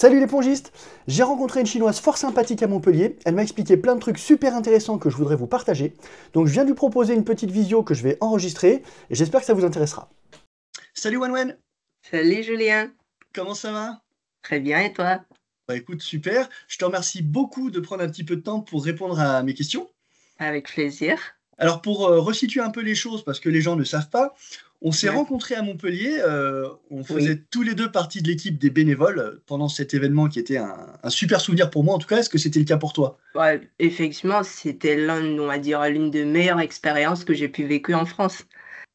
Salut les pongistes! J'ai rencontré une chinoise fort sympathique à Montpellier, elle m'a expliqué plein de trucs super intéressants que je voudrais vous partager, donc je viens de lui proposer une petite visio que je vais enregistrer, et j'espère que ça vous intéressera. Salut Wenwen! Salut Julien, Comment ça va? très bien et toi? Bah écoute, super, je te remercie beaucoup de prendre un petit peu de temps pour répondre à mes questions. Avec plaisir. Alors pour resituer un peu les choses, parce que les gens ne savent pas, on s'est Ouais. rencontrés à Montpellier, on Oui, faisait tous les deux partie de l'équipe des bénévoles pendant cet événement qui était un super souvenir pour moi en tout cas, est-ce que c'était le cas pour toi? ouais, effectivement, c'était on va dire, l'une des meilleures expériences que j'ai pu vécu en France.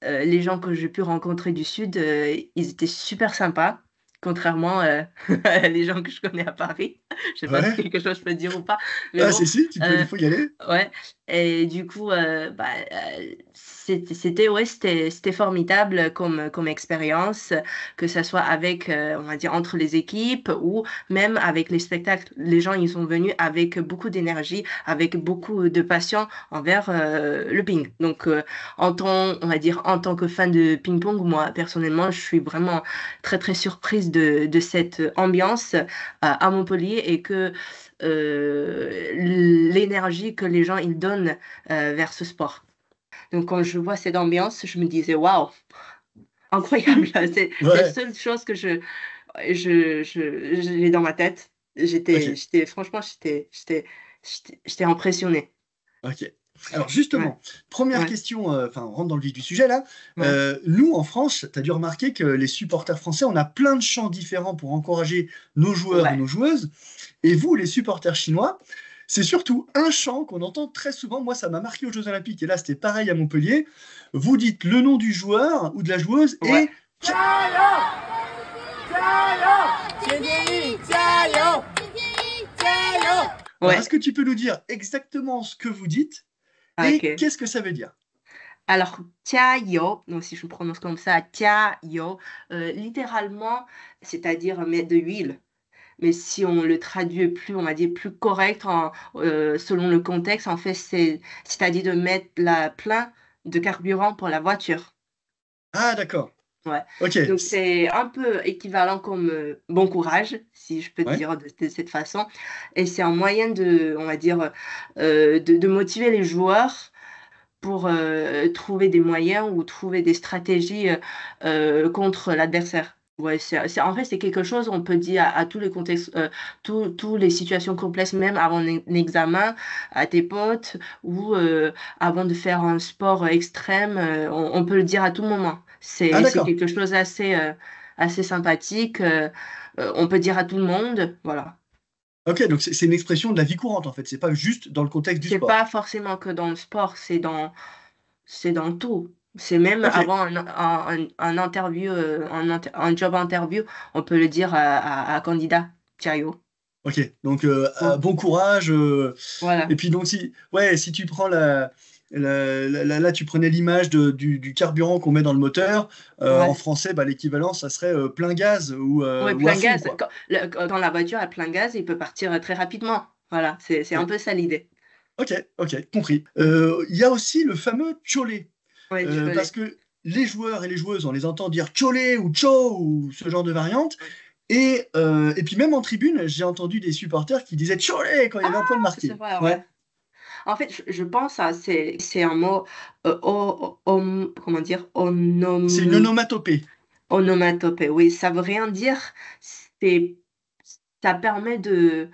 Les gens que j'ai pu rencontrer du Sud, ils étaient super sympas, contrairement, les gens que je connais à Paris. Je sais pas si Ouais? quelque chose je peux dire ou pas, mais Ah bon, si, tu peux, il heu, faut y aller. ouais et du coup, c'était formidable comme expérience, que ça soit avec, on va dire entre les équipes ou même avec les spectacles. Les gens, ils sont venus avec beaucoup d'énergie, avec beaucoup de passion envers, le ping. Donc, on va dire, en tant que fan de ping-pong, moi, personnellement, je suis vraiment très, très surprise de cette ambiance à Montpellier et que l'énergie que les gens ils donnent vers ce sport. Donc quand je vois cette ambiance, je me disais waouh, incroyable. C'est la Ouais, seule chose que j'ai dans ma tête. OK, J'étais franchement, j'étais impressionnée. OK. Alors Ouais, justement, première ouais, question, enfin on rentre dans le vif du sujet là. ouais, Nous en France, tu as dû remarquer que les supporters français, on a plein de chants différents pour encourager nos joueurs ou ouais. nos joueuses et vous, les supporters chinois, c'est surtout un chant qu'on entend très souvent. Moi, ça m'a marqué aux Jeux olympiques et là, c'était pareil à Montpellier. Vous dites le nom du joueur ou de la joueuse Ouais, et 加油！加油！钱天一加油！钱天一加油！alors ouais, est-ce que tu peux nous dire exactement ce que vous dites et OK. qu'est-ce que ça veut dire? Alors, jiayou, donc si je prononce comme ça, jiayou, littéralement, c'est-à-dire mettre de l'huile. Mais si on le traduit plus, on va dire plus correct selon le contexte, en fait, c'est-à-dire de mettre plein de carburant pour la voiture. Ah d'accord. Ouais. OK. Donc c'est un peu équivalent comme, bon courage, si je peux Ouais. dire de cette façon et c'est un moyen de, on va dire, de motiver les joueurs pour, trouver des moyens ou trouver des stratégies, contre l'adversaire. Ouais, c'est en fait, c'est quelque chose, on peut dire à tous les contextes, tous les situations complexes, même avant un examen, à tes potes ou, avant de faire un sport extrême, on peut le dire à tout moment. Ah C'est d'accord. quelque chose assez sympathique, on peut dire à tout le monde, voilà. OK, donc c'est une expression de la vie courante en fait, c'est pas juste dans le contexte du C'est sport. pas forcément que dans le sport, c'est dans tout. C'est même OK, avant un interview, un job interview, on peut le dire à candidat. Tiraillot. OK. Donc Bon, bon courage, et voilà. puis donc si tu prends là tu prenais l'image du carburant qu'on met dans le moteur, en Ouais. français, bah, l'équivalent ça serait, plein gaz Ouais, ou à plein fond gaz. quoi. Quand la voiture a plein gaz, il peut partir, très rapidement. Voilà, c'est un OK. peu ça l'idée. OK, OK, compris. Mmh. Il y a aussi le fameux tcholé, Ouais, du parce cholet. que les joueurs et les joueuses, on les entend dire tcholé ou tcho ou ce genre de variante Ouais. et puis même en tribune, j'ai entendu des supporters qui disaient tcholé quand il y Ah! avait un point de C'est marqué. vrai, Ouais, ouais. En fait, je pense à c'est un mot, comment dire? c'est une onomatopée. Onomatopée, oui, ça veut rien dire. C'est Ça permet de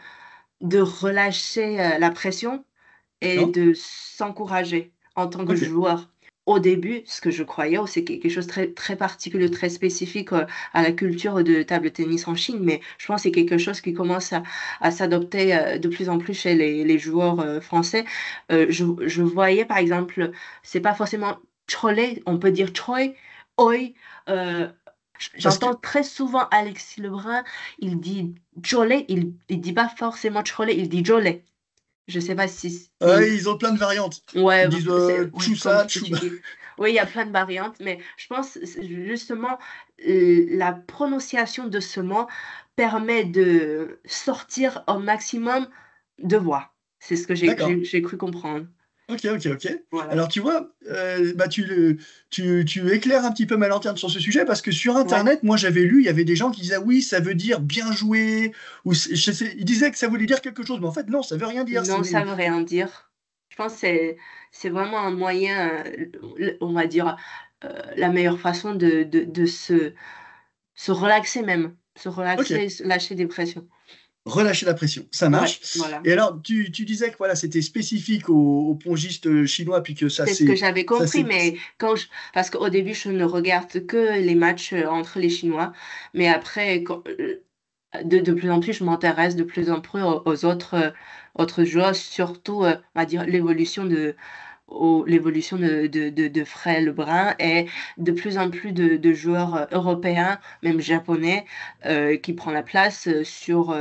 relâcher, la pression et Non? de s'encourager en tant que OK. joueur. Au début, ce que je croyais, oh, c'est quelque chose de très très particulier, très spécifique, à la culture de table tennis en Chine, mais je pense que c'est quelque chose qui commence à s'adopter, de plus en plus chez les joueurs, français. Je voyais par exemple, c'est pas forcément troller, on peut dire choi, oi, heu, Parce que j'entends très souvent Alexis Lebrun, il dit Jolé, il dit pas forcément Cholet, il dit Jolé. Je sais pas si ils ont plein de variantes. ouais, Ils disent, c'est oui, comme tchoussa, ce que tu tchouba. dis. Oui, il y a plein de variantes, mais je pense c'est justement, la prononciation de ce mot permet de sortir au maximum de voix. C'est ce que D'accord. j'ai cru comprendre. Ok, ok, ok. Voilà. Alors tu vois, bah, tu éclaires un petit peu ma lanterne sur ce sujet parce que sur Ouais. Internet, moi j'avais lu, il y avait des gens qui disaient oui, ça veut dire bien joué, ou ils disaient que ça voulait dire quelque chose, mais en fait non, ça veut rien dire. Non, ça veut rien dire. Je pense que c'est vraiment un moyen, on va dire, la meilleure façon de se relaxer même, se Ok, relaxer, se lâcher des pressions. relâcher la pression, ça Ouais, marche. voilà. Et alors, tu disais que voilà, c'était spécifique aux pongistes chinois, puis que C'est ce que j'avais ça compris, c'est, mais parce qu'au début, je ne regarde que les matchs, entre les Chinois, mais après de plus en plus, je m'intéresse de plus en plus aux autres joueurs, surtout, on va dire l'évolution de Fred Lebrun et de plus en plus de joueurs, européens, même japonais, qui prend la place, sur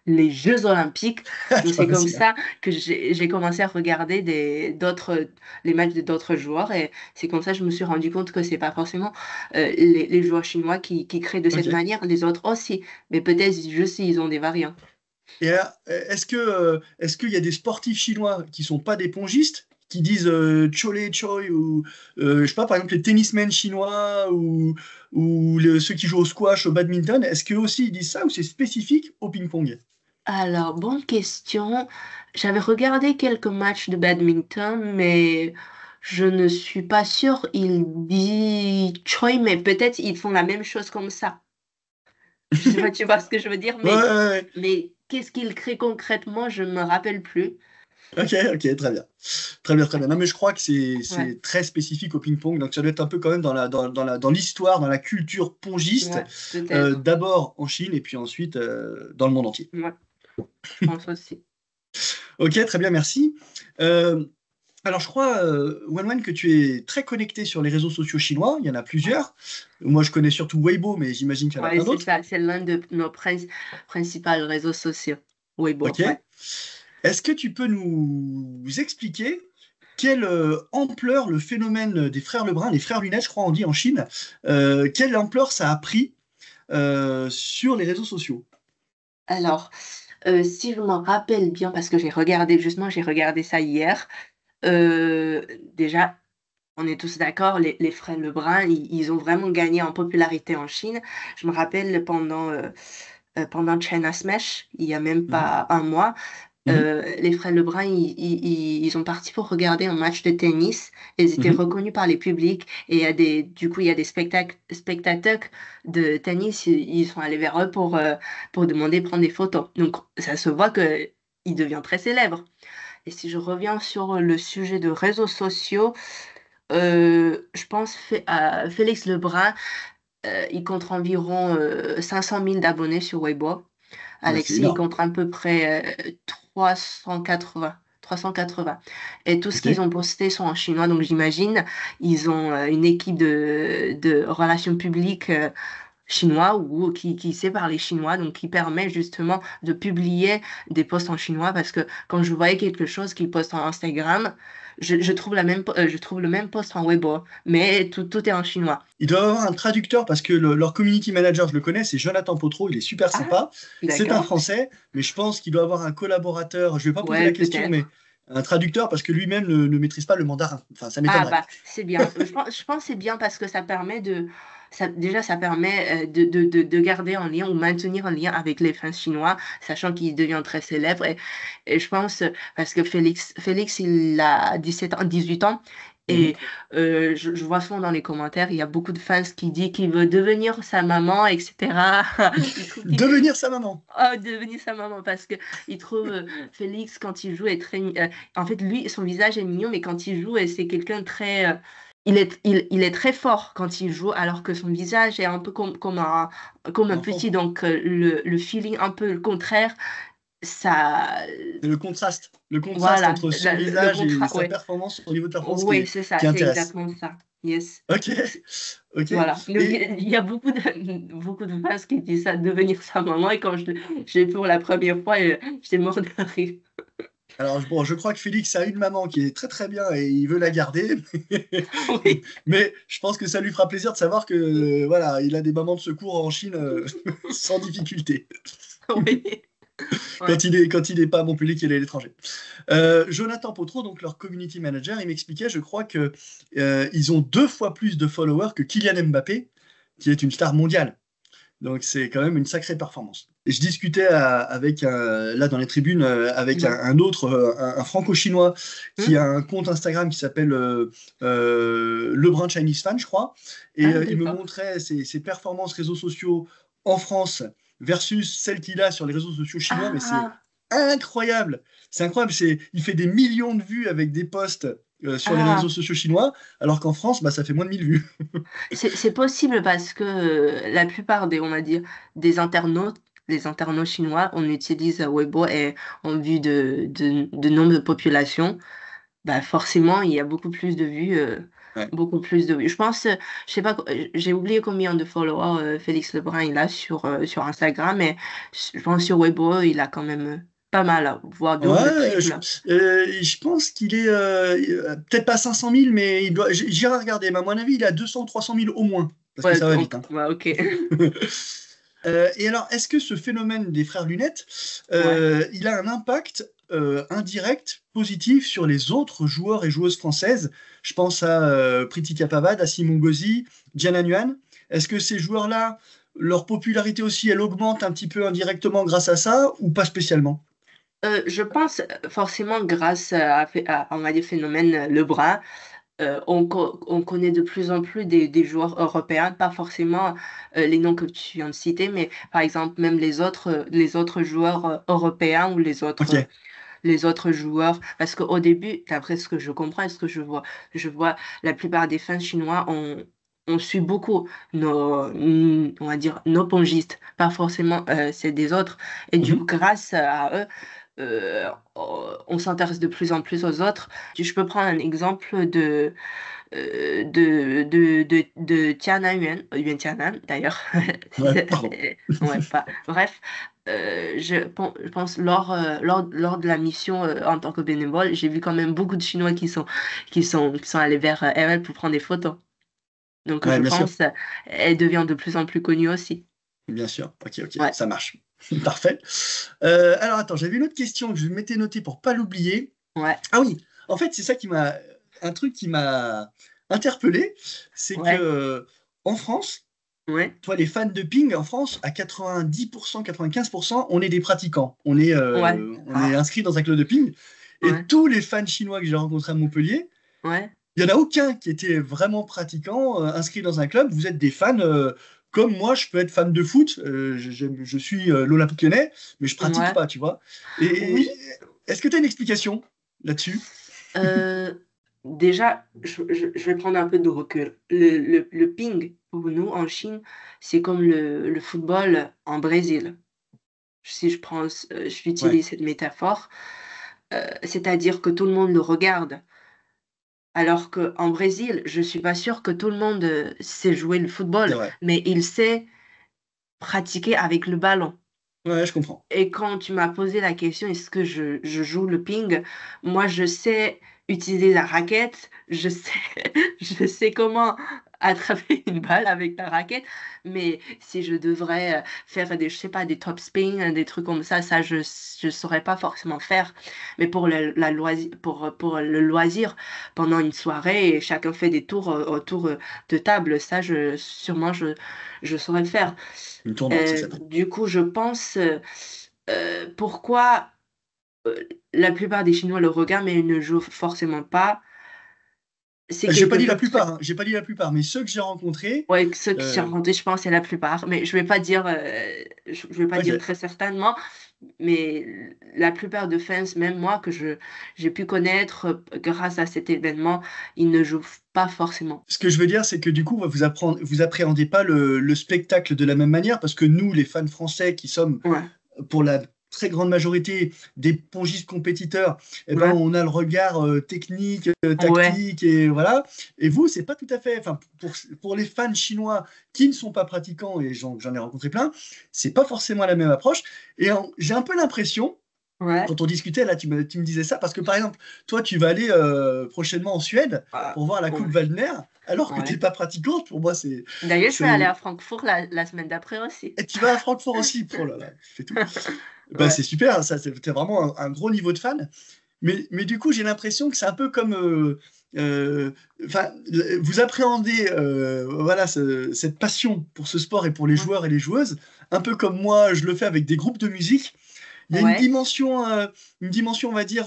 les Jeux olympiques. Donc c'est pas c'est comme facile, hein. ça que j'ai commencé à regarder les matchs d'autres joueurs et c'est comme ça que je me suis rendu compte que c'est pas forcément, les joueurs chinois qui créent de cette Ok. manière, les autres aussi, mais peut-être juste ils ont des variants. Et alors, est-ce qu'il y a des sportifs chinois qui sont pas des pongistes, qui disent Chole Choi ou je sais pas, par exemple les tennismen chinois ou ceux qui jouent au squash, au badminton, est-ce qu'eux aussi ils disent ça ou c'est spécifique au ping-pong? Alors, bonne question. J'avais regardé quelques matchs de badminton, mais je ne suis pas sûre. Il dit Choi, mais peut-être ils font la même chose comme ça. Je sais pas, tu vois ce que je veux dire, Ouais, ouais, ouais. mais qu'est-ce qu'ils créent concrètement, je me rappelle plus. Ok, ok, très bien. Très bien, très bien. Non, mais je crois que Ouais, c'est très spécifique au ping-pong, donc ça doit être un peu quand même dans l'histoire, dans la culture pongiste, ouais, peut-être. d'abord en Chine et puis ensuite dans le monde entier. Ouais, je pense aussi. Ok, très bien, merci. Euh, alors, je crois, Wanwan, que tu es très connecté sur les réseaux sociaux chinois. Il y en a Ouais, plusieurs. Moi, je connais surtout Weibo, mais j'imagine qu'il y en a ouais, plein c'est d'autres. ça. C'est l'un de nos principaux réseaux sociaux. Oui, bon, Ok. ouais. Est-ce que tu peux nous expliquer quelle ampleur le phénomène des frères Lebrun, les frères Lunettes, je crois on dit en Chine, quelle ampleur ça a pris sur les réseaux sociaux? Alors, si je me rappelle bien, parce que j'ai regardé ça hier. Déjà, on est tous d'accord, les frères Lebrun, ils ont vraiment gagné en popularité en Chine. Je me rappelle pendant China Smash, il y a même Mhm, pas un mois, mhm, les frères Lebrun, ils sont partis pour regarder un match de tennis. Ils étaient mhm. reconnus par les publics et il y a des spectateurs de tennis, ils sont allés vers eux pour demander de prendre des photos. Donc, ça se voit que il devient très célèbre. Et si je reviens sur le sujet de réseaux sociaux, je pense Félix Lebrun, il compte environ 500 000 d'abonnés sur Weibo. Ouais, c'est Alexis, il énorme. compte à peu près 380. 380. Et tout ce Ok. qu'ils ont posté sont en chinois, donc j'imagine ils ont une équipe de relations publiques, chinois ou qui sait parler chinois, donc qui permet justement de publier des posts en chinois parce que quand je voyais quelque chose qu'ils postent en Instagram, je trouve le même post en Weibo, mais tout est en chinois. Il doit avoir un traducteur parce que leur community manager, je le connais, c'est Jonathan Potro, il est super Ah, sympa. C'est un d'accord. Français, mais je pense qu'il doit avoir un collaborateur, je vais pas poser Ouais, la question, mais peut-être. un traducteur parce que lui-même ne maîtrise pas le mandarin. Enfin, ça Ah m'étonnerait. bah c'est bien. Je pense que c'est bien parce que ça permet déjà ça permet, de garder un lien ou maintenir un lien avec les fans chinois, sachant qu'il devient très célèbre et je pense, parce que Félix il a 17 ans, 18 ans Mhm. et je vois souvent dans les commentaires, il y a beaucoup de fans qui disent qu'il veut devenir sa maman, etc. Il trouve qu'il Devenir sa maman. Oh, devenir sa maman parce que il trouve, Félix quand il joue est en fait lui son visage est mignon mais quand il joue c'est quelqu'un de très, il est très fort quand il joue alors que son visage est un peu comme un L'enfant. petit donc, le feeling un peu le contraire ça C'est le contraste voilà entre son le visage et contrat sa ouais. performance au niveau de performance Oui, c'est ça, qui c'est intéresse. exactement ça. Yes. Ok, ok. Voilà, donc Et il y a beaucoup de fans qui disent ça, devenir sa maman, et quand je l'ai vu pour la première fois, j'étais mort de rire. alors, bon, je crois que Félix a une maman qui est très très bien et il veut la garder. Oui, Mais je pense que ça lui fera plaisir de savoir que voilà, il a des mamans de secours en Chine sans difficulté. oui. Ouais. Quand il est pas à Montpellier, qu'il est à l'étranger. Jonathan Potro, donc leur community manager, il m'expliquait, je crois que ils ont 2 fois plus de followers que Kylian Mbappé, qui est une star mondiale. Donc c'est quand même une sacrée performance. Et je discutais avec là dans les tribunes avec Ouais. un autre, un franco-chinois qui Hmm. a un compte Instagram qui s'appelle Lebrun Chinese Fan, je crois. Et Ah, il me d'accord. montrait ses performances réseaux sociaux en France versus celles qu'il a sur les réseaux sociaux chinois, mais c'est Ah, incroyable. C'est incroyable. Il fait des millions de vues avec des posts sur les réseaux ah. sociaux chinois, alors qu'en France, bah, ça fait moins de 1000 vues. C'est possible parce que la plupart des, on va dire, des internautes, les internautes chinois, on utilise Weibo et en vue de nombre de population, bah forcément, il y a beaucoup plus de vues, Ouais. beaucoup plus de vues. Je pense, je sais pas, j'ai oublié combien de followers Félix Lebrun il a sur Instagram, mais je pense sur Weibo, il a quand même pas mal, voire double, Ouais, triple. je pense qu'il est peut-être pas 500 000, mais j'irai regarder. Mais à mon avis, il est à 200 ou 300 000 au moins, parce que Ouais, ça va vite, hein. ouais, ok. Et alors, est-ce que ce phénomène des frères lunettes, Ouais. il a un impact indirect, positif sur les autres joueurs et joueuses françaises? Je pense à Pritika Pavad, à Simon Gauzy, Diana Nguyen. Est-ce que ces joueurs-là, leur popularité aussi, elle augmente un petit peu indirectement grâce à ça, ou pas spécialement? Je pense forcément grâce on va dire, phénomène Lebrun, on connaît de plus en plus des joueurs européens, pas forcément les noms que tu viens de citer, mais par exemple même les autres joueurs européens ou Ok. les autres joueurs. Parce qu'au début, d'après ce que je comprends et ce que je vois la plupart des fans chinois, on suit beaucoup on va dire, nos pongistes, pas forcément c'est des autres. Et du coup, Mhm. grâce à eux, on s'intéresse de plus en plus aux autres. Je peux prendre un exemple de Tiana Yuan, Yuan Tianan d'ailleurs. Ouais, pardon. Ouais, pas. Bref, je pense lors de la mission en tant que bénévole, j'ai vu quand même beaucoup de Chinois qui sont allés vers elle pour prendre des photos. Donc Ouais, je bien sûr. pense elle devient de plus en plus connue aussi. Bien sûr. Ok, ok, Ouais, ça marche. Parfait. Alors attends, j'avais une autre question que je m'étais notée pour pas l'oublier. ouais, Ah oui, en fait, c'est ça qui m'a. Un truc qui m'a interpellé, c'est que ouais, en France, ouais, toi, les fans de ping, en France, à 90%, 95%, on est des pratiquants. ouais. On est Ah, inscrit dans un club de ping. Et ouais, tous les fans chinois que j'ai rencontrés à Montpellier, ouais. il n'y en a aucun qui était vraiment pratiquant, inscrit dans un club. Vous êtes des fans, comme moi, je peux être fan de foot. Je suis l'Olympique Lyonnais, mais je pratique Ouais. pas, tu vois. Et Oui, est-ce que tu as une explication là-dessus? euh, déjà, je vais prendre un peu de recul. Le ping, pour nous, en Chine, c'est comme le football en Brésil. Si je prends, Ouais, j'utilise cette métaphore, c'est-à-dire que tout le monde le regarde. Alors qu'en Brésil, je suis pas sûre que tout le monde sait jouer le c'est football, vrai. mais il sait pratiquer avec le ballon. Ouais, je comprends. Et quand tu m'as posé la question: «Est-ce que je joue le ping?» moi, je sais utiliser la raquette, je sais je sais comment attraper une balle avec la raquette, mais si je devrais, faire des je sais pas, des top spin, des trucs comme ça, je saurais pas forcément faire. Mais pour le loisir, pendant une soirée et chacun fait des tours, autour, de table, ça je saurais le faire. Une tournante, ça s'appelle. Du coup, je pense, pourquoi, la plupart des Chinois le regardent, mais ils ne jouent forcément pas, c'est J'ai pas quelque dit la chose très plupart, hein, j'ai pas dit la plupart, mais ceux que j'ai rencontrés, ouais, que ceux qui sont euh, rencontrés, je pense, c'est la plupart, mais je vais pas dire, je vais pas dire ok. très certainement, mais la plupart de fans, même moi, que j'ai pu connaître, grâce à cet événement, ils ne jouent pas forcément. Ce que je veux dire, c'est que du coup, vous appréhendez pas le spectacle de la même manière, parce que nous, les fans français qui sommes Ouais, pour la très grande majorité des pongistes compétiteurs, eh ben, ouais, on a le regard technique, ouais, tactique, et voilà. Et vous, c'est pas tout à fait. Enfin, pour les fans chinois qui ne sont pas pratiquants, et j'en ai rencontré plein, c'est pas forcément la même approche. Et j'ai un peu l'impression, Ouais. Quand on discutait, là, tu me disais ça, parce que par exemple, toi, tu vas aller prochainement en Suède Ah, pour voir la Coupe ouais. Waldner, alors que tu n'es Ouais. pas pratiquante. Pour moi, D'ailleurs, je vais aller c'est... à Francfort la semaine d'après aussi. Et tu vas à Francfort aussi. Oh là là, tu fais tout. Bah, Ouais. c'est super, ça, t'es vraiment un gros niveau de fan. Mais du coup, j'ai l'impression que c'est un peu comme. Euh, enfin, vous appréhendez voilà, cette passion pour ce sport et pour les Ouais. joueurs et les joueuses, un peu comme moi, je le fais avec des groupes de musique. Il y a Ouais. une dimension, on va dire,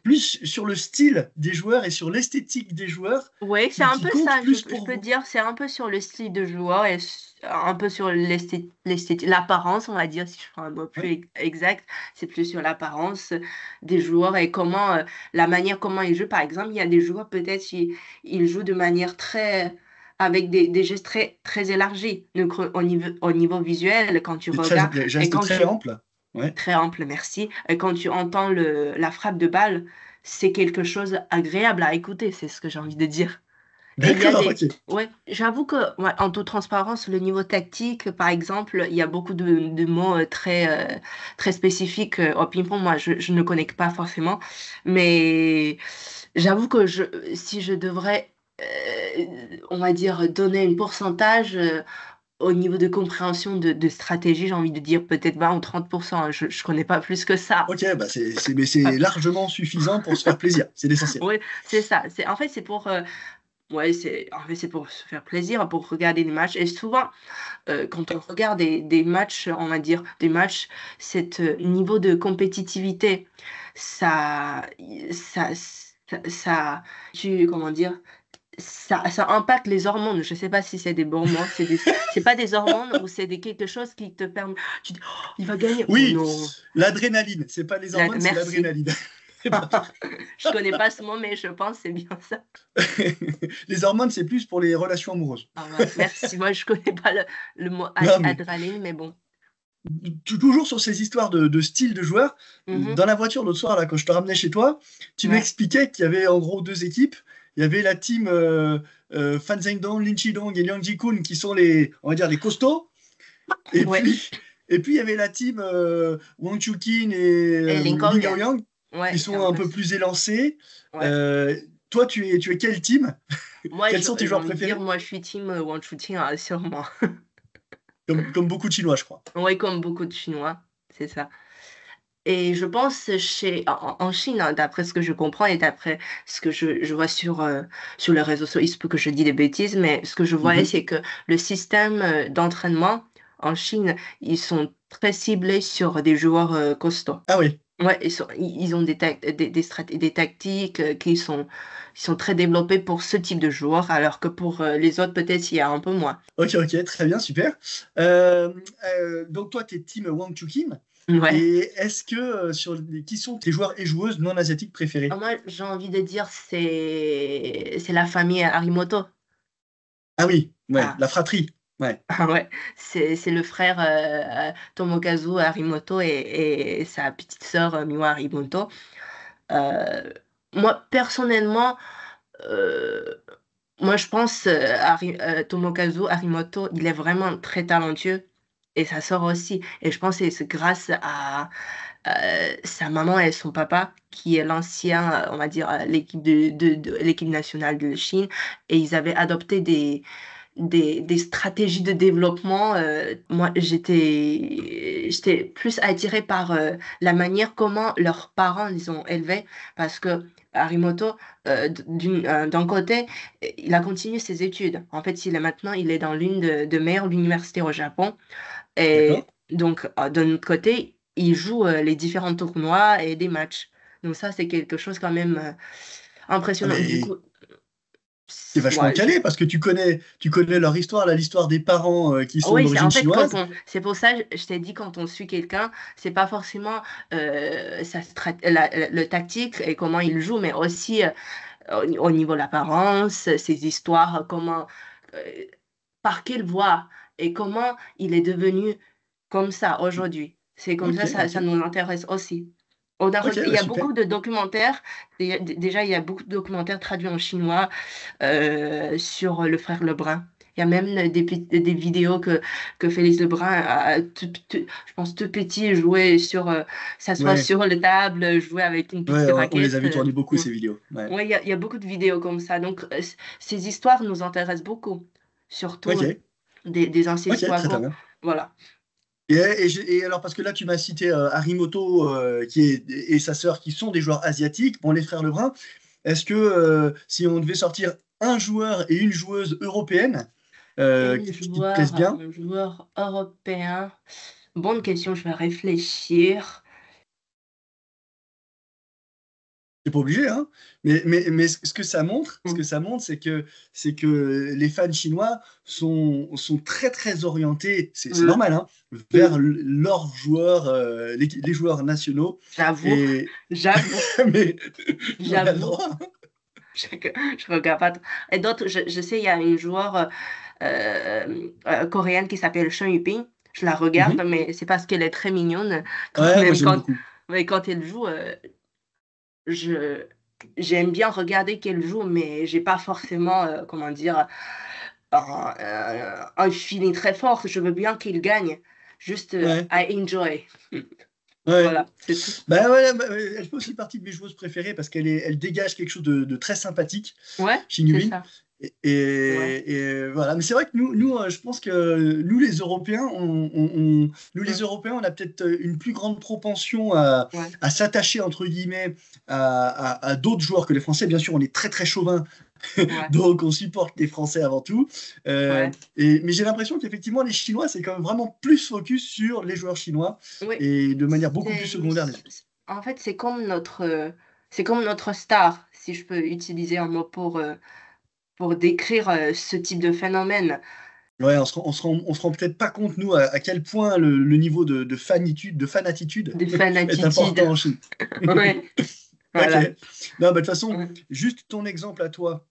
plus sur le style des joueurs et sur l'esthétique des joueurs Ouais, c'est un qui peu compte ça, plus je pour peux vous. dire, c'est un peu sur le style de joueur et un peu sur l'apparence, on va dire, si je prends un mot plus Ouais. exact, c'est plus sur l'apparence des joueurs et comment, la manière comment ils jouent. Par exemple, il y a des joueurs, peut-être, ils jouent de manière avec des gestes très élargis. Donc, au niveau visuel, quand tu regardes Des et gestes quand très tu, amples. Ouais. très ample, merci. Et quand tu entends la frappe de balle, c'est quelque chose agréable à écouter, c'est ce que j'ai envie de dire. Et il y a D'accord, ok. ouais, j'avoue que, ouais, en toute transparence, le niveau tactique, par exemple, il y a beaucoup de mots très spécifiques au ping-pong. Moi, je ne connais pas forcément, mais j'avoue que si je devrais, on va dire, donner un pourcentage, au niveau de compréhension de stratégie, j'ai envie de dire peut-être 20 ou 30%, hein. Je connais pas plus que ça. Ok, bah mais c'est largement suffisant pour se faire plaisir. C'est l'essentiel. Oui, c'est ça. En fait, c'est pour, ouais, en fait, c'est pour se faire plaisir, pour regarder les matchs. Et souvent, quand on regarde des matchs, on va dire des matchs, cet niveau de compétitivité, ça, comment dire, ça impacte les hormones. Je sais pas si c'est des bons mots, c'est pas des hormones ou c'est quelque chose qui te permet. Tu dis, oh, il va gagner. Oh Oui, non. l'adrénaline. C'est pas les hormones, c'est Merci. l'adrénaline. Je connais pas ce mot, mais je pense que c'est bien ça. Les hormones, c'est plus pour les relations amoureuses. Ah ouais, merci. Moi, je connais pas le mot Non, mais adrénaline, mais bon. toujours sur ces histoires de style de joueurs, Mhm. dans la voiture l'autre soir, là, quand je te ramenais chez toi, tu Ouais. m'expliquais qu'il y avait en gros deux équipes. Il y avait la team Fan Zhendong, Lin Chidong et Liang Jikun qui sont on va dire, les costauds. Et Ouais. puis, il y avait la team Wang Chuqin et Et Lin Lincoln. Gaoyang Ouais, qui c'est sont un un peu peu ça. plus élancés. Ouais. Euh, Toi, tu es quelle team? Moi, Quels sont tes j'ai joueurs envie de dire, préférés? moi, je suis team Wang Chuqin, sûrement. Comme beaucoup de Chinois, je crois. Ouais, comme beaucoup de Chinois, c'est ça. Et je pense en Chine, hein, d'après ce que je comprends et d'après ce que je vois sur les réseaux sociaux, il se peut que je dis des bêtises, mais ce que je voyais, Mhm. c'est que le système d'entraînement en Chine, ils sont très ciblés sur des joueurs costauds. Ah oui, Ouais, ils ont des tactiques qui sont très développées pour ce type de joueurs, alors que pour les autres, peut-être, il y a un peu moins. ok, ok, très bien, super. Euh, donc toi, tu es team Wang Chuqin. Ouais. Et est-ce que qui sont tes joueurs et joueuses non asiatiques préférés? Moi, j'ai envie de dire, c'est la famille Harimoto. Ah oui, ouais, Ah, la fratrie. Ouais. ah ouais, c'est le frère Tomokazu Harimoto et sa petite sœur Miwa Harimoto. Euh, Moi, personnellement, euh, moi, je pense Tomokazu Harimoto, il est vraiment très talentueux et sa sœur aussi. Et je pense que c'est grâce à sa maman et son papa, qui est l'ancien, on va dire, l'équipe de l'équipe nationale de Chine. Et ils avaient adopté des stratégies de développement. Moi, j'étais plus attirée par la manière comment leurs parents les ont élevés, parce que Harimoto, d'un côté, il a continué ses études. En fait, maintenant, il est dans l'une de meilleures universités au Japon. Et D'accord. donc, d'un autre côté, il joue les différents tournois et des matchs. Donc ça, c'est quelque chose quand même Ah impressionnant. Du mais coup, t'es vachement ouais, calé parce que tu connais leur histoire, là, l'histoire des parents qui sont oui, c'est en d'origine fait chinoise. c'est pour ça je t'ai dit quand on suit quelqu'un, c'est pas forcément le tactique et comment il joue, mais aussi au niveau de l'apparence, ses histoires, comment, euh, par quelle voie et comment il est devenu comme ça aujourd'hui. C'est comme Ok, ça, ok. ça nous intéresse aussi. Ok, Il bah y a super. beaucoup de documentaires, déjà il y a beaucoup de documentaires traduits en chinois sur le frère Lebrun. Il y a même des vidéos que Félix Lebrun je pense tout petit jouer s'asseoir Ouais, sur la table, jouer avec une ouais, petite on les a raquette. vu tourner beaucoup Ouais, ces vidéos. Ouais. ouais, il y a beaucoup de vidéos comme ça. Donc, ces histoires nous intéressent beaucoup, surtout Ok, des anciens ok, très très bien. Voilà. Et alors, parce que là, tu m'as cité Harimoto et sa sœur qui sont des joueurs asiatiques, bon, les frères Lebrun. Est-ce que si on devait sortir un joueur et une joueuse européenne qui te plaisent bien, Un joueur européen. Bonne question, je vais réfléchir. c'est pas obligé, hein, mais ce que ça montre, Mm. c'est que les fans chinois sont très très orientés, c'est Mm. normal, hein, vers leurs joueurs, les joueurs nationaux. J'avoue, Et j'avoue, mais on a le j'avoue. droit. Je, je regarde pas. Et d'autres, je sais, il y a une joueur coréenne qui s'appelle Seon Yuping. Je la regarde, Mhm. mais c'est parce qu'elle est très mignonne. Quand Ouais, moi même, j'aime beaucoup. mais quand elle joue, je, j'aime bien regarder qu'elle joue, mais j'ai pas forcément, comment dire, un feeling très fort. Je veux bien qu'il gagne. Juste, Ouais, I enjoy. ouais. Voilà, c'est tout. Bah ouais, elle fait aussi partie de mes joueuses préférées parce elle dégage quelque chose de très sympathique, Ouais, Shin c'est Yubin. ça. Et, Ouais. voilà. Mais c'est vrai que je pense que nous les Européens, nous les Mm. Européens, on a peut-être une plus grande propension Ouais. à s'attacher entre guillemets à d'autres joueurs que les Français. Bien sûr, on est très très chauvin, Ouais. donc on supporte les Français avant tout. Ouais. Mais j'ai l'impression qu'effectivement les Chinois, c'est quand même vraiment plus focus sur les joueurs chinois Oui. et de manière beaucoup plus C'est, secondaire les autres. en fait, c'est comme notre star, si je peux utiliser un mot pour décrire ce type de phénomène. Ouais, on se rend peut-être pas compte, nous, à quel point le niveau de fanitude, de fanatitude De est fanatitude. important en Chine. Ouais, Ok. voilà. Non, bah, de toute façon, Ouais. juste ton exemple à toi,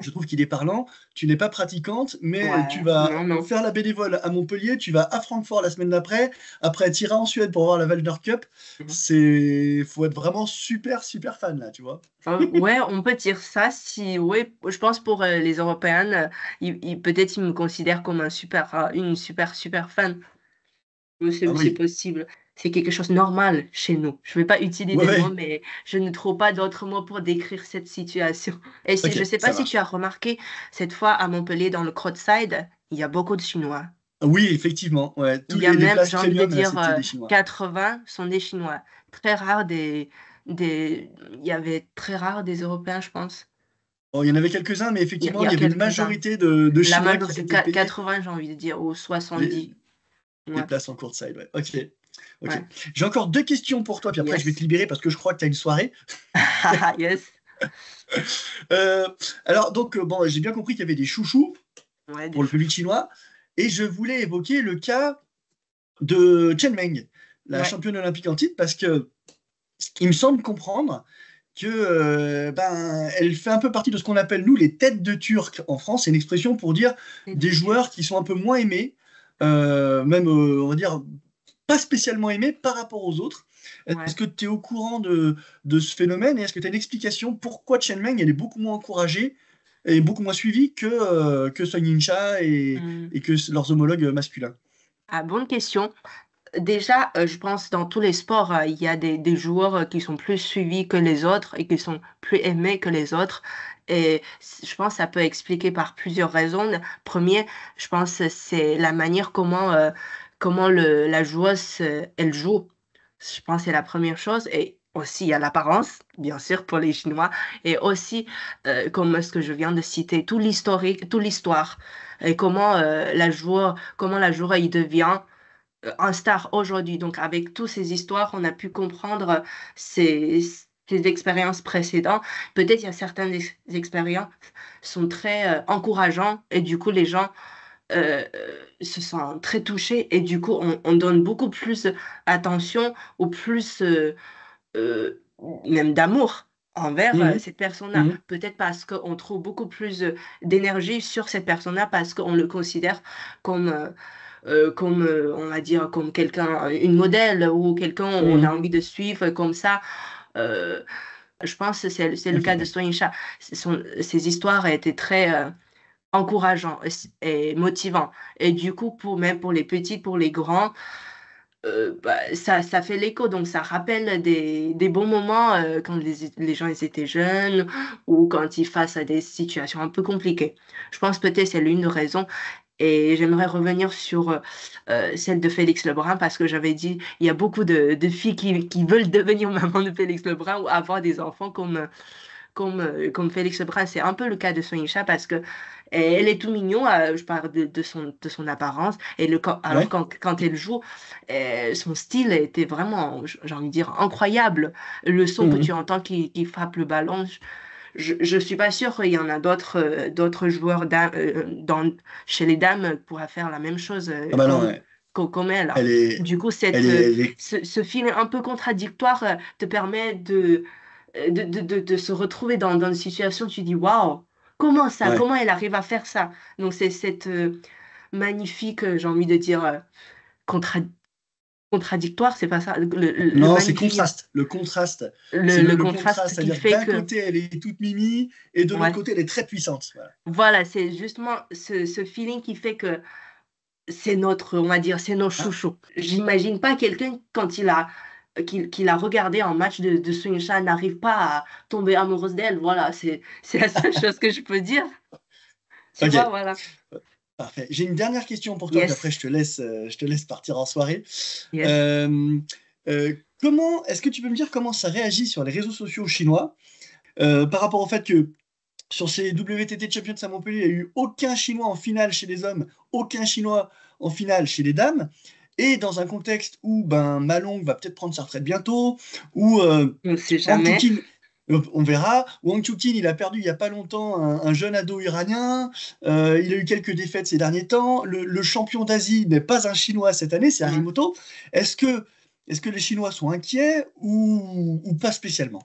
je trouve qu'il est parlant. Tu n'es pas pratiquante, mais tu Ouais. vas Non, non. faire la bénévole à Montpellier, tu vas à Francfort la semaine d'après, après tu iras en Suède pour voir la Valder Cup. Faut être vraiment super, super fan, là, tu vois. Ouais, on peut dire ça si, ouais, je pense pour les Européennes, peut-être ils me considèrent comme une super fan. Oui, Ah c'est oui. possible. C'est quelque chose de normal chez nous. Je ne vais pas utiliser Ouais, le mot, ouais. mais je ne trouve pas d'autres mots pour décrire cette situation. Et Ok, je ne sais pas ça si tu as marche. remarqué, cette fois à Montpellier, dans le Crowdside, il y a beaucoup de Chinois. Oui, effectivement. Ouais. Il Tous y a les même, places j'ai envie de premium, là, dire, c'était des Chinois. 80 sont des Chinois. Très rare il y avait très rare des Européens, je pense. Bon, il y en avait quelques-uns, mais Il effectivement, y il a y avait une quelques-uns. majorité de La Chinois qui s'étaient payés 80, j'ai envie de dire, ou les, 70. les Ouais, places en courtside. Ouais. Ok. Ok. ouais. J'ai encore deux questions pour toi, puis après je vais te Yes. libérer parce que je crois que tu as une soirée. Yes. Euh, alors, donc, bon, j'ai bien compris qu'il y avait des chouchous Ouais, des pour le chouchous. public chinois, et je voulais évoquer le cas de Chen Meng, la Ouais. championne olympique en titre, parce que il me semble comprendre que elle fait un peu partie de ce qu'on appelle nous les têtes de Turc en France. C'est une expression pour dire C'est des de joueurs Turc. qui sont un peu moins aimés, même on va dire pas spécialement aimés par rapport aux autres. Est-ce Ouais. que tu es au courant de ce phénomène et est-ce que tu as une explication pourquoi Chen Meng elle est beaucoup moins encouragée et beaucoup moins suivie que Song Ying-cha Hmm. et que leurs homologues masculins? Ah, bonne question. Déjà, je pense dans tous les sports, il y a des joueurs qui sont plus suivis que les autres et qui sont plus aimés que les autres. Et je pense que ça peut expliquer par plusieurs raisons. Premier, je pense que c'est la manière comment la joueuse, elle joue. Je pense que c'est la première chose. Et aussi, il y a l'apparence, bien sûr, pour les Chinois. Et aussi, comme ce que je viens de citer, tout l'historique, toute l'histoire. Et comment la joueur, il devient un star aujourd'hui. Donc, avec toutes ces histoires, on a pu comprendre ces, ces expériences précédentes. Peut-être il y a certaines expériences sont très encourageantes et du coup, les gens se sentent très touchés et du coup, on donne beaucoup plus attention ou plus euh, même d'amour envers Mhm, cette personne-là. mhm, Peut-être parce qu'on trouve beaucoup plus d'énergie sur cette personne-là parce qu'on le considère comme on va dire, comme quelqu'un, une modèle ou quelqu'un on a mhm. envie de suivre comme ça. Euh, je pense que c'est le cas de Ok. Soyincha. Ses histoires étaient très encourageant et motivant. Et du coup, même pour les petits, pour les grands, ça fait l'écho, donc ça rappelle des bons moments quand les gens ils étaient jeunes ou quand ils face à des situations un peu compliquées. Je pense peut-être c'est l'une des raisons. Et j'aimerais revenir sur celle de Félix Lebrun parce que j'avais dit il y a beaucoup de filles qui veulent devenir maman de Félix Lebrun ou avoir des enfants comme Félix Lebrun. C'est un peu le cas de Sonisha parce que elle est tout mignon, je parle de son apparence, et alors Ouais. quand elle joue, son style était vraiment, j'ai envie de dire, incroyable. Le son que tu Mhm. entends qui frappe le ballon, je suis pas sûre qu'il y en a d'autres joueurs chez les dames pourraient faire la même chose Ah bah non, ouais. comme elle. Elle est, Du coup, elle est... ce film un peu contradictoire te permet de se retrouver dans une situation où tu dis, waouh, comment ça, Ouais. comment elle arrive à faire ça? Donc, c'est cette magnifique, j'ai envie de dire, contra- contradictoire, c'est pas ça, le Non, c'est magnifique, contraste. Le contraste, le, c'est le le contraste. contraste qui C'est-à-dire que fait d'un que, côté, elle est toute mimi, et de l'autre ouais, côté, elle est très puissante. Voilà. voilà, c'est justement ce feeling qui fait que c'est notre, on va dire, c'est nos Ah, chouchous. J'imagine pas quelqu'un, quand qu'il a regardé un match de Swing n'arrive pas à tomber amoureuse d'elle. Voilà, c'est la seule chose que je peux dire. Tu vois, ok, voilà. parfait. J'ai une dernière question pour toi, puis après Yes, je te laisse partir en soirée. yes. Euh, est-ce que tu peux me dire comment ça réagit sur les réseaux sociaux chinois par rapport au fait que sur ces WTT Champions à Montpellier, il n'y a eu aucun Chinois en finale chez les hommes, aucun Chinois en finale chez les dames, et dans un contexte où ben, Malong va peut-être prendre sa retraite bientôt, où On ne sait Hang jamais. Choo-Kin, on verra, où Hang Choo-Kin, il a perdu il n'y a pas longtemps un jeune ado iranien, il a eu quelques défaites ces derniers temps, le champion d'Asie n'est pas un Chinois cette année, c'est Ouais. Harimoto. Est-ce que les Chinois sont inquiets ou pas spécialement?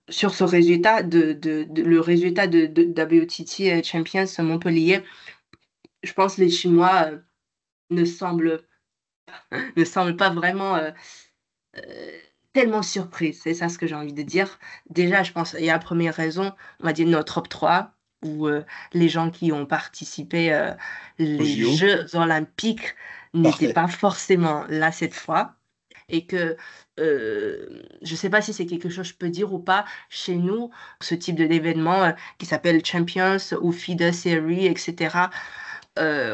Sur ce résultat, le résultat de WTT Champions Montpellier, je pense que les Chinois ne semblent, ne semblent pas vraiment euh, tellement surpris. C'est ça ce que j'ai envie de dire. Déjà, je pense il y a la première raison, on va dire notre top 3 où les gens qui ont participé Au les JO? Jeux olympiques n'étaient Parfait. pas forcément là cette fois. Et que je ne sais pas si c'est quelque chose que je peux dire ou pas, chez nous, ce type d'événement qui s'appelle Champions ou FIDE Series, etc.,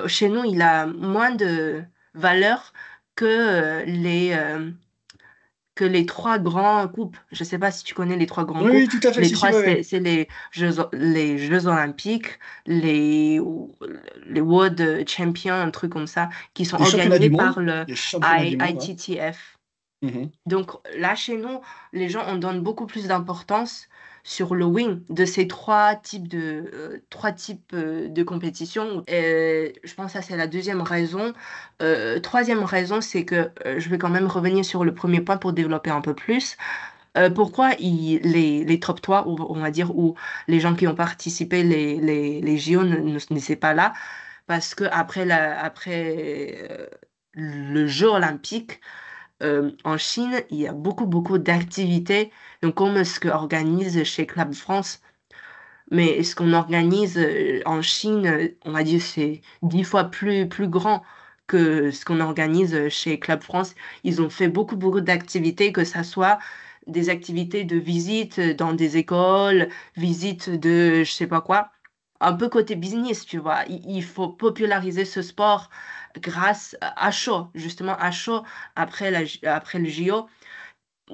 chez nous, il a moins de valeur que les trois grands coupes. Je ne sais pas si tu connais les trois grands Oui, coupes. oui, tout à fait, Les si, si, trois, oui, oui. c'est les Jeux olympiques, les, les World Champions, un truc comme ça, qui sont Les championnats du organisés monde, par le les championnats du monde, ouais. ITTF. Mhm. Donc là, chez nous, les gens, on donne beaucoup plus d'importance sur le win de ces trois types de compétitions. Et je pense que ça, c'est la deuxième raison. Troisième raison, c'est que je vais quand même revenir sur le premier point pour développer un peu plus. Pourquoi les top 3, ou on va dire, ou les gens qui ont participé, les JO ne sont pas là? Parce que après le jeu olympique, en Chine, il y a beaucoup, beaucoup d'activités, donc comme ce qu'organise chez Club France. Mais ce qu'on organise en Chine, on va dire, c'est 10 fois plus grand que ce qu'on organise chez Club France. Ils ont fait beaucoup, beaucoup d'activités, que ça soit des activités de visite dans des écoles, visite de je sais pas quoi. Un peu côté business, tu vois. Il faut populariser ce sport grâce à Shaw, justement à Shaw, après le JO.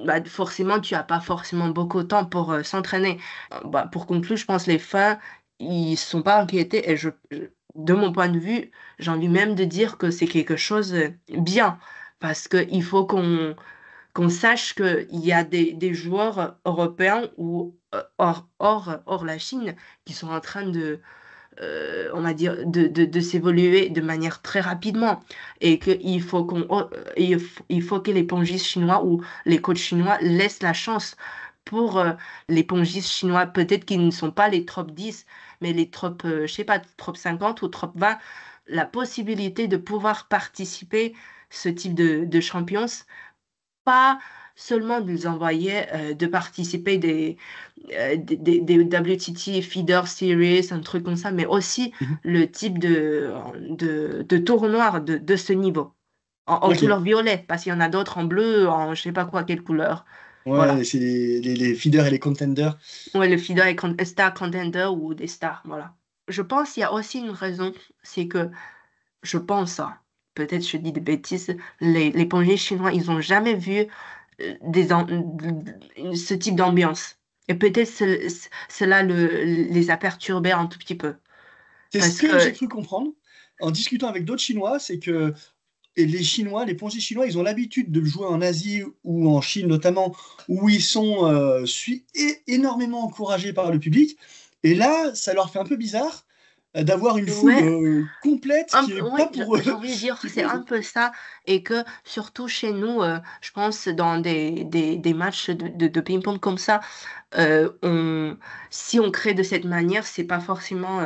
Bah, forcément, tu n'as pas forcément beaucoup de temps pour s'entraîner. Bah, pour conclure, je pense que les fans, ils sont pas inquiétés et de mon point de vue, j'ai envie même de dire que c'est quelque chose bien parce qu'il faut qu'on sache qu'il y a des joueurs européens ou hors la Chine qui sont en train on va dire, de s'évoluer de manière très rapidement et il faut que les pongistes chinois ou les coachs chinois laissent la chance pour les pongistes chinois, peut-être qu'ils ne sont pas les top 10, mais les top, je sais pas, top 50 ou top 20, la possibilité de pouvoir participer ce type de champions, pas seulement nous envoyer de participer des WTT Feeder Series, un truc comme ça, mais aussi Mhm. le type de tournoi de ce niveau, en Ok. couleur violet, parce qu'il y en a d'autres en bleu, en je sais pas quoi, quelle couleur. Voilà. Ouais, c'est les feeders et les contenders. Ouais, le feeder est Star Contender ou des stars, voilà. Je pense qu'il y a aussi une raison, c'est que je pense, hein, peut-être je dis des bêtises, les plongeurs chinois, ils n'ont jamais vu ce type d'ambiance. Et peut-être cela les a perturbés un tout petit peu. C'est ce Parce que j'ai que, cru comprendre en discutant avec d'autres Chinois, c'est que et les Chinois, les plongeurs chinois, ils ont l'habitude de jouer en Asie ou en Chine notamment, où ils sont énormément encouragés par le public. Et là, ça leur fait un peu bizarre d'avoir une foule ouais, complète qui est ouais, pas pour eux, j'ai envie de dire qui que est pour c'est les un autres. peu ça. Et que surtout chez nous, je pense dans des matchs de ping-pong comme ça, si on crée de cette manière, c'est pas forcément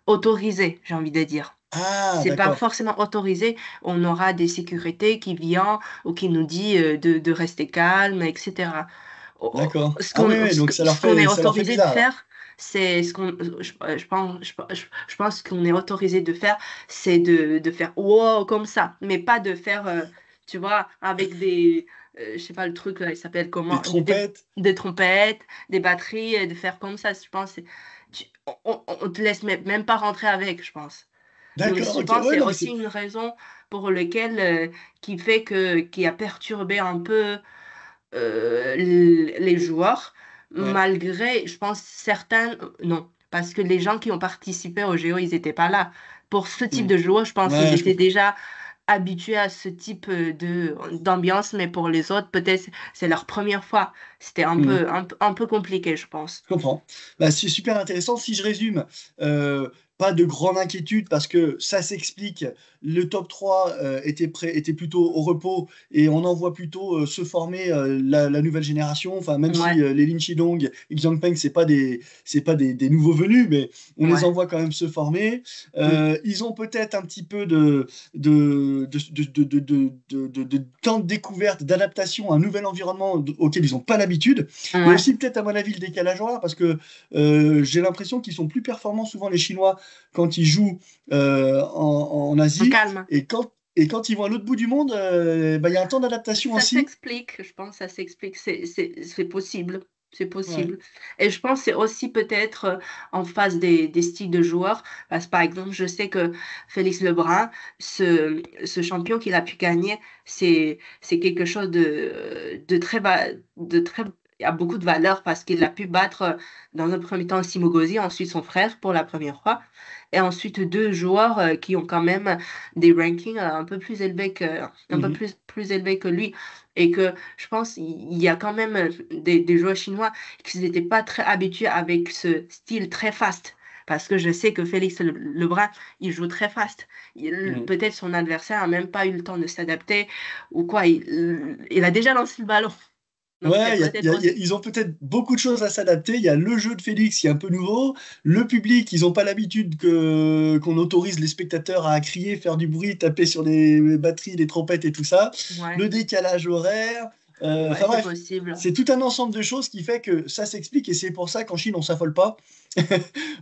autorisé, j'ai envie de dire. Ah, C'est pas d'accord, forcément autorisé. On aura des sécurités qui viennent ou qui nous dit de rester calme, etc. d'accord. Ce Ah oui, qu'on oui, donc ce qu'on est ça leur fait autorisé de bizarre alors. faire, c'est ce qu'on je pense qu'on est autorisé de faire, c'est de faire wow comme ça, mais pas de faire tu vois avec des je sais pas le truc là, il s'appelle Des comment trompettes. des trompettes, des batteries, de faire comme ça. Je pense on te laisse même pas rentrer avec, je pense. Donc, D'accord, je ok. pense que Ouais, c'est non, mais aussi c'est. une raison pour laquelle qui fait qui a perturbé un peu les joueurs, Ouais. malgré, je pense, certains, non, parce que les gens qui ont participé au Géo, ils n'étaient pas là. Pour ce type Hmm. de joueurs, je pense qu'ils Ouais, je étaient comprends. déjà habitués à ce type d'ambiance, mais pour les autres, peut-être c'est leur première fois. C'était Hmm. un peu compliqué, je pense. Je comprends. Bah, c'est super intéressant. Si je résume, euh, pas de grande inquiétude parce que ça s'explique. Le top 3 était plutôt au repos et on en voit plutôt se former la nouvelle génération. Enfin, même si Ouais, les Lin Chidong et Xiang Peng, c'est pas des nouveaux venus, mais on les ouais. en voit quand même se former. Mm. Ils ont peut-être un petit peu de temps de découverte, d'adaptation à un nouvel environnement auquel ils n'ont pas l'habitude. Il y a Ouais, aussi peut-être à mon avis le décalage horaire parce que j'ai l'impression qu'ils sont plus performants souvent les Chinois quand ils jouent en on Asie calme. et quand ils vont à l'autre bout du monde, bah, il y a un temps d'adaptation Ça aussi. s'explique, je pense, ça s'explique, c'est possible, c'est Ouais. possible. Et je pense que c'est aussi peut-être en face des styles de joueurs, parce que par exemple, je sais que Félix Lebrun, ce champion qu'il a pu gagner, c'est quelque chose de très, il y a beaucoup de valeur parce qu'il a pu battre dans un premier temps Simogosi, ensuite son frère pour la première fois, et ensuite deux joueurs qui ont quand même des rankings un peu plus élevés un peu Mhm. plus élevés que lui. Et que je pense qu'il y a quand même des joueurs chinois qui n'étaient pas très habitués avec ce style très fast. Parce que je sais que Félix Lebrun, il joue très fast. Mhm. Peut-être son adversaire n'a même pas eu le temps de s'adapter ou quoi. Il a déjà lancé le ballon. Donc c'est Ouais, peut-être aussi. ils ont peut-être beaucoup de choses à s'adapter. Il y a le jeu de Félix qui est un peu nouveau. Le public, ils n'ont pas l'habitude qu'on autorise les spectateurs à crier, faire du bruit, taper sur les batteries, les trompettes et tout ça. Ouais, Le décalage horaire. ouais, Enfin c'est bref, possible. c'est tout un ensemble de choses qui fait que ça s'explique et c'est pour ça qu'en Chine, on s'affole pas.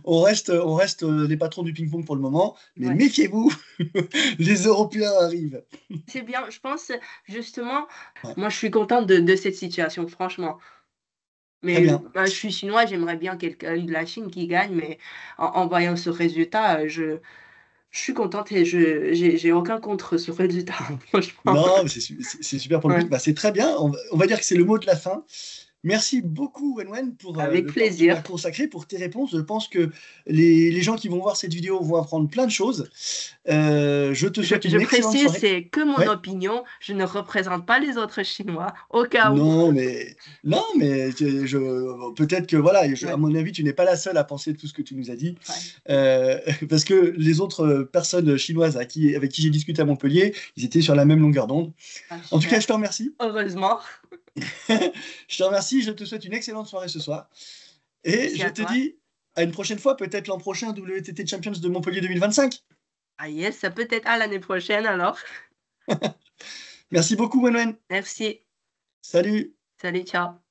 On reste les patrons du ping-pong pour le moment. Mais Ouais. méfiez-vous, les Européens arrivent. C'est bien, je pense justement, Ouais, moi je suis contente de cette situation, franchement. très Mais bien. je suis chinois, j'aimerais bien quelqu'un de la Chine qui gagne, mais en voyant ce résultat, je suis contente et j'ai aucun contre ce résultat, franchement. Non, mais c'est super pour le Ouais, but. Bah, c'est très bien. On va dire que c'est le mot de la fin. Merci beaucoup, Wenwen, pour avec le temps que tu m'as plaisir. consacré, pour tes réponses. Je pense que les gens qui vont voir cette vidéo vont apprendre plein de choses. Je te souhaite Je une excellente précise, soirée. c'est que mon Ouais. opinion, je ne représente pas les autres Chinois, au cas où. Non, mais peut-être que voilà, à Ouais, mon avis, tu n'es pas la seule à penser tout ce que tu nous as dit, ouais, parce que les autres personnes chinoises avec qui j'ai discuté à Montpellier, ils étaient sur la même longueur d'onde. ah, En tout cas, super. je te remercie. Heureusement. Je te remercie. Je te souhaite une excellente soirée ce soir. Et Merci je à te toi. dis à une prochaine fois, peut-être l'an prochain, WTT Champions de Montpellier 2025. Ah yes, ça peut être à l'année prochaine alors. Merci beaucoup, Wenwen. Merci. Salut! Salut, ciao.